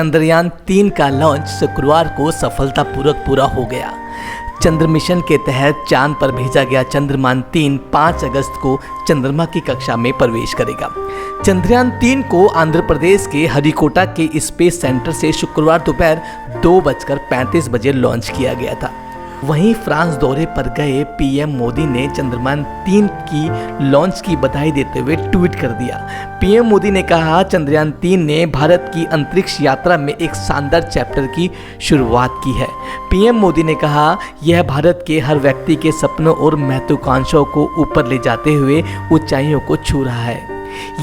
चंद्रयान-3 का लॉन्च शुक्रवार को सफलतापूर्वक पूरा हो गया। चंद्र मिशन के तहत चांद पर भेजा गया चंद्रयान-3 5 अगस्त को चंद्रमा की कक्षा में प्रवेश करेगा। चंद्रयान-3 को आंध्र प्रदेश के हरिकोटा के स्पेस सेंटर से शुक्रवार दोपहर 2:35 बजे लॉन्च किया गया था। वहीं फ्रांस दौरे पर गए पीएम मोदी ने चंद्रयान-3 की लॉन्च की बधाई देते हुए ट्वीट कर दिया। पीएम मोदी ने कहा, चंद्रयान-3 ने भारत की अंतरिक्ष यात्रा में एक शानदार चैप्टर की शुरुआत की है। पीएम मोदी ने कहा, यह भारत के हर व्यक्ति के सपनों और महत्वाकांक्षाओं को ऊपर ले जाते हुए ऊंचाइयों को छू रहा है।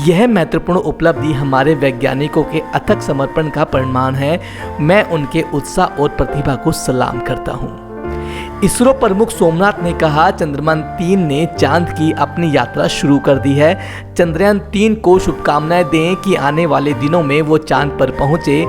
यह महत्वपूर्ण उपलब्धि हमारे वैज्ञानिकों के अथक समर्पण का प्रमाण है। मैं उनके उत्साह और प्रतिभा को सलाम करता हूँ। इसरो प्रमुख सोमनाथ ने कहा, चंद्रयान-3 ने चांद की अपनी यात्रा शुरू कर दी है। चंद्रयान-3 को शुभकामनाएं दें कि आने वाले दिनों में वो चांद पर पहुंचे।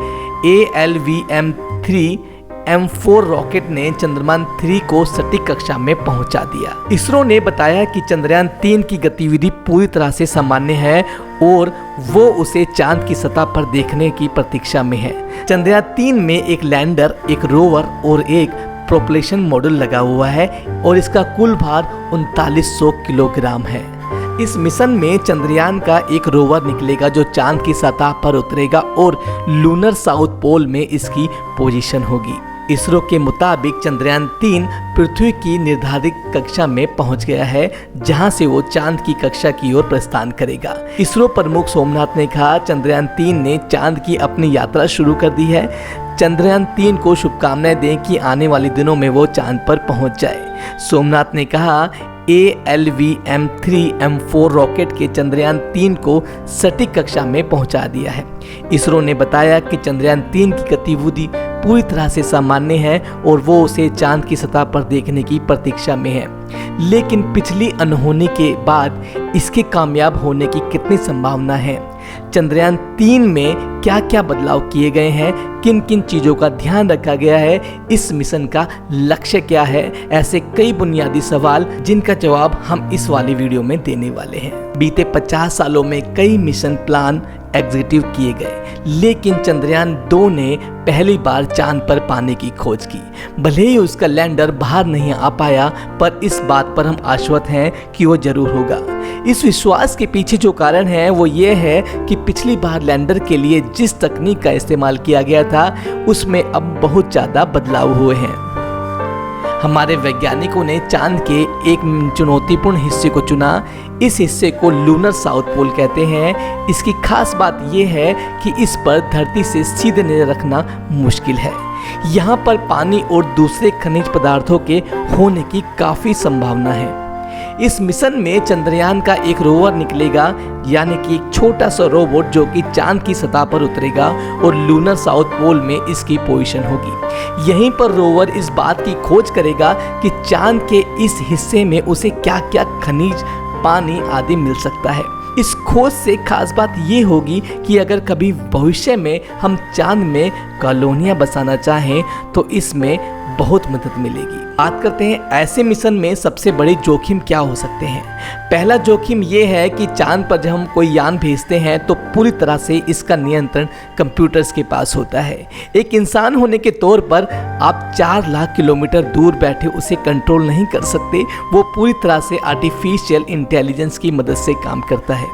ALVM-3M4 रॉकेट ने चंद्रयान-3 को सटीक कक्षा में पहुंचा दिया। इसरो ने बताया कि चंद्रयान-3 की गतिविधि पूरी तरह से सामान्य है और वो उसे चांद की सतह पर देखने की प्रतीक्षा में है। चंद्रयान-3 में एक लैंडर, एक रोवर और एक प्रोपल्शन मॉड्यूल लगा हुआ है और इसका कुल भार 3900 किलोग्राम है। इस मिशन में चंद्रयान का एक रोवर निकलेगा जो चांद की सतह पर उतरेगा और लूनर साउथ पोल में इसकी पोजीशन होगी। इसरो के मुताबिक चंद्रयान-3 पृथ्वी की निर्धारित कक्षा में पहुंच गया है, जहां से वो चांद की कक्षा की ओर प्रस्थान करेगा। इसरो प्रमुख सोमनाथ ने कहा, चंद्रयान-3 ने चांद की अपनी यात्रा शुरू कर दी है। चंद्रयान-3 को शुभकामनाएं दें कि आने वाले दिनों में वो चांद पर पहुंच जाए। सोमनाथ ने कहा, ALVM-3M4 रॉकेट के चंद्रयान-3 को सटीक कक्षा में पहुंचा दिया है। इसरो ने बताया कि चंद्रयान-3 की गतिविधि पूरी तरह से सामान्य है और वो उसे चांद की सतह पर देखने की प्रतीक्षा में है। लेकिन पिछली अनहोनी के बाद इसके कामयाब होने की कितनी संभावना है? चंद्रयान-3 में क्या क्या बदलाव किए गए हैं, किन किन चीज़ों का ध्यान रखा गया है, इस मिशन का लक्ष्य क्या है, ऐसे कई बुनियादी सवाल जिनका जवाब हम इस वाली वीडियो में देने वाले हैं। बीते 50 सालों में कई मिशन प्लान एग्जीक्यूटिव किए गए, लेकिन चंद्रयान-2 ने पहली बार चांद पर पानी की खोज की। भले ही उसका लैंडर बाहर नहीं आ पाया, पर इस बात पर हम आश्वस्त हैं कि वो जरूर होगा। इस विश्वास के पीछे जो कारण है वो ये है कि पिछली बार लैंडर के लिए जिस तकनीक का इस्तेमाल किया गया था उसमें अब बहुत ज़्यादा बदलाव हुए हैं। हमारे वैज्ञानिकों ने चांद के एक चुनौतीपूर्ण हिस्से को चुना। इस हिस्से को लूनर साउथ पोल कहते हैं। इसकी खास बात यह है कि इस पर धरती से सीधे नजर रखना मुश्किल है। यहाँ पर पानी और दूसरे खनिज पदार्थों के होने की काफ़ी संभावना है। इस मिशन में चंद्रयान का एक रोवर निकलेगा, यानी कि एक छोटा सा रोबोट जो कि चांद की सतह पर उतरेगा और लूनर साउथ पोल में इसकी पोजीशन होगी। यहीं पर रोवर इस बात की खोज करेगा कि चांद के इस हिस्से में उसे क्या क्या खनिज, पानी आदि मिल सकता है। इस खोज से खास बात ये होगी कि अगर कभी भविष्य में हम चांद में कॉलोनियां बसाना चाहें तो इसमें बहुत मदद मिलेगी। बात करते हैं ऐसे मिशन में सबसे बड़े जोखिम क्या हो सकते हैं। पहला जोखिम ये है कि चांद पर जब हम कोई यान भेजते हैं तो पूरी तरह से इसका नियंत्रण कंप्यूटर्स के पास होता है। एक इंसान होने के तौर पर आप 4 लाख किलोमीटर दूर बैठे उसे कंट्रोल नहीं कर सकते। वो पूरी तरह से आर्टिफिशियल इंटेलिजेंस की मदद से काम करता है।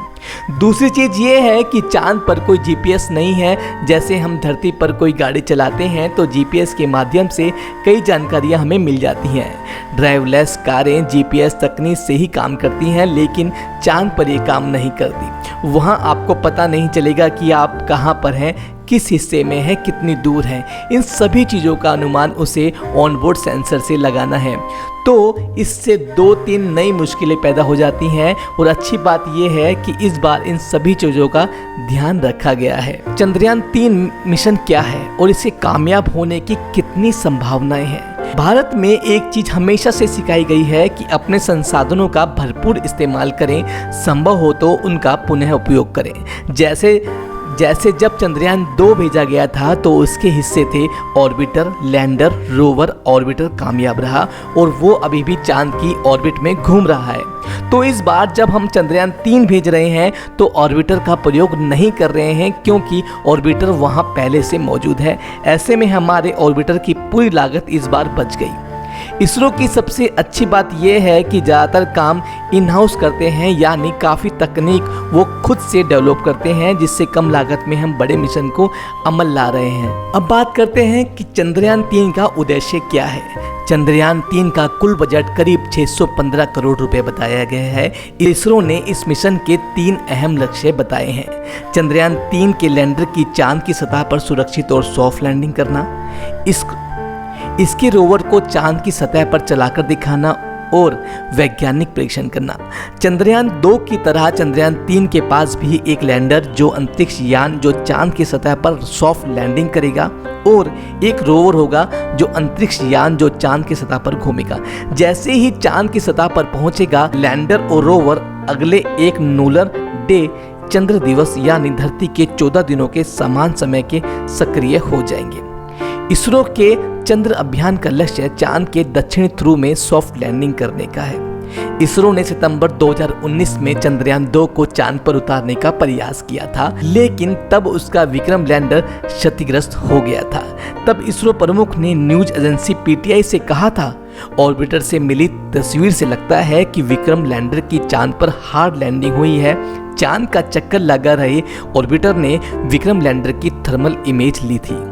दूसरी चीज़ ये है कि चांद पर कोई जीपीएस नहीं है। जैसे हम धरती पर कोई गाड़ी चलाते हैं तो जीपीएस के माध्यम से कई जानकारियां हमें मिल जाती हैं। ड्राइवलेस कारें जीपीएस तकनीक से ही काम करती हैं, लेकिन चांद पर ये काम नहीं करती। वहाँ आपको पता नहीं चलेगा कि आप कहाँ पर हैं, किस हिस्से में है, कितनी दूर है। इन सभी चीज़ों का अनुमान उसे ऑनबोर्ड सेंसर से लगाना है। तो इससे 2-3 नई मुश्किलें पैदा हो जाती हैं और अच्छी बात यह है कि इस बार इन सभी चीज़ों का ध्यान रखा गया है। चंद्रयान-3 मिशन क्या है और इसे कामयाब होने की कितनी संभावनाएं हैं। भारत में एक चीज़ हमेशा से सिखाई गई है कि अपने संसाधनों का भरपूर इस्तेमाल करें, संभव हो तो उनका पुनः उपयोग करें। जैसे जब चंद्रयान 2 भेजा गया था तो उसके हिस्से थे ऑर्बिटर, लैंडर, रोवर। ऑर्बिटर कामयाब रहा और वो अभी भी चांद की ऑर्बिट में घूम रहा है। तो इस बार जब हम चंद्रयान 3 भेज रहे हैं तो ऑर्बिटर का प्रयोग नहीं कर रहे हैं, क्योंकि ऑर्बिटर वहां पहले से मौजूद है। ऐसे में हमारे ऑर्बिटर की पूरी लागत इस बार बच गई। इसरो की सबसे अच्छी बात यह है कि ज़्यादातर काम इन हाउस करते हैं, यानी काफ़ी तकनीक वो खुद से डेवलप करते हैं, जिससे कम लागत में हम बड़े मिशन को अमल ला रहे हैं। अब बात करते हैं कि चंद्रयान 3 का उद्देश्य क्या है। चंद्रयान 3 का कुल बजट करीब 615 करोड़ रुपए बताया गया है। इसरो ने इस मिशन के 3 अहम लक्ष्य बताए हैं। चंद्रयान 3 के लैंडर की चांद की सतह पर सुरक्षित और सॉफ्ट लैंडिंग करना, इसके रोवर को चांद की सतह पर चलाकर दिखाना और वैज्ञानिक परीक्षण करना। चंद्रयान 2 की तरह चंद्रयान 3 के पास भी एक लैंडर जो अंतरिक्ष यान जो चांद की सतह पर सॉफ्ट लैंडिंग करेगा, और एक रोवर होगा जो अंतरिक्ष यान जो चांद की सतह पर घूमेगा। जैसे ही चांद की सतह पर पहुंचेगा, लैंडर और रोवर अगले एक नूलर डे चंद्र दिवस यानी धरती के 14 दिनों के समान समय के सक्रिय हो जाएंगे। इसरो के चंद्र अभियान का लक्ष्य चांद के दक्षिणी ध्रुव में सॉफ्ट लैंडिंग करने का है। इसरो ने सितंबर 2019 में चंद्रयान 2 को चांद पर उतारने का प्रयास किया था, लेकिन तब उसका विक्रम लैंडर क्षतिग्रस्त हो गया था। तब इसरो प्रमुख ने न्यूज एजेंसी पीटीआई से कहा था, ऑर्बिटर से मिली तस्वीर से लगता है कि विक्रम लैंडर की चांद पर हार्ड लैंडिंग हुई है। चांद का चक्कर लगा रहे ऑर्बिटर ने विक्रम लैंडर की थर्मल इमेज ली थी।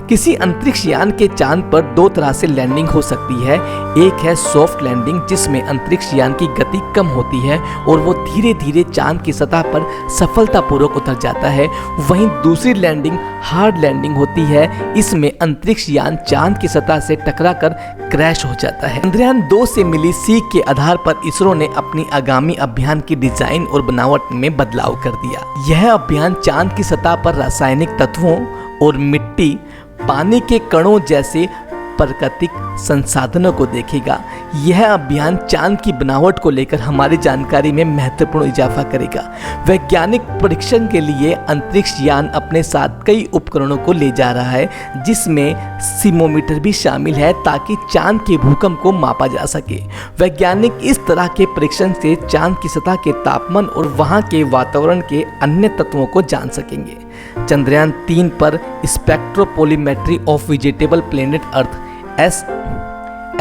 किसी अंतरिक्ष यान के चांद पर 2 तरह से लैंडिंग हो सकती है। एक है सॉफ्ट लैंडिंग, जिसमें अंतरिक्ष यान की गति कम होती है और वो धीरे धीरे चांद की सतह पर सफलतापूर्वक उतर जाता है। वहीं दूसरी लैंडिंग हार्ड लैंडिंग होती है। इसमें अंतरिक्ष यान चांद की सतह से टकराकर क्रैश हो जाता है। चंद्रयान 2 से मिली सीख के आधार पर इसरो ने अपनी आगामी अभियान की डिजाइन और बनावट में बदलाव कर दिया। यह अभियान चांद की सतह पर रासायनिक तत्वों और मिट्टी, पानी के कणों जैसे प्राकृतिक संसाधनों को देखेगा। यह अभियान चांद की बनावट को लेकर हमारी जानकारी में महत्वपूर्ण इजाफा करेगा। वैज्ञानिक परीक्षण के लिए अंतरिक्ष यान अपने साथ कई उपकरणों को ले जा रहा है, जिसमें सीमोमीटर भी शामिल है, ताकि चांद के भूकंप को मापा जा सके। वैज्ञानिक इस तरह के परीक्षण से चांद की सतह के तापमान और वहां के वातावरण के अन्य तत्वों को जान सकेंगे। चंद्रयान 3 पर spectropolarimetry of vegetable planet earth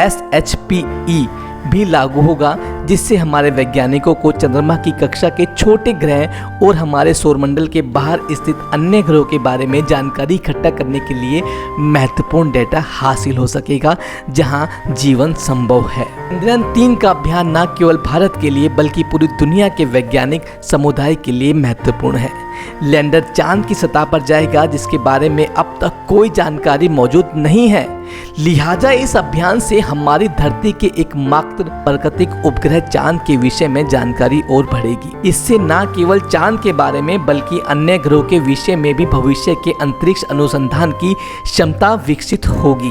SHPE भी लागू होगा, जिससे हमारे वैज्ञानिकों को चंद्रमा की कक्षा के छोटे ग्रह और हमारे सौरमंडल के बाहर स्थित अन्य ग्रहों के बारे में जानकारी इकट्ठा करने के लिए महत्वपूर्ण डेटा हासिल हो सकेगा, जहां जीवन संभव है। चंद्रयान 3 का अभियान न केवल भारत के लिए बल्कि पूरी दुनिया के वैज्ञानिक समुदाय के लिए महत्वपूर्ण है। लैंडर चांद की सतह पर जाएगा, जिसके बारे में अब तक कोई जानकारी मौजूद नहीं है। लिहाजा इस अभियान से हमारी धरती के एकमात्र प्राकृतिक उपग्रह चांद के विषय में जानकारी और बढ़ेगी। इससे न केवल चांद के बारे में बल्कि अन्य ग्रहों के विषय में भी भविष्य के अंतरिक्ष अनुसंधान की क्षमता विकसित होगी।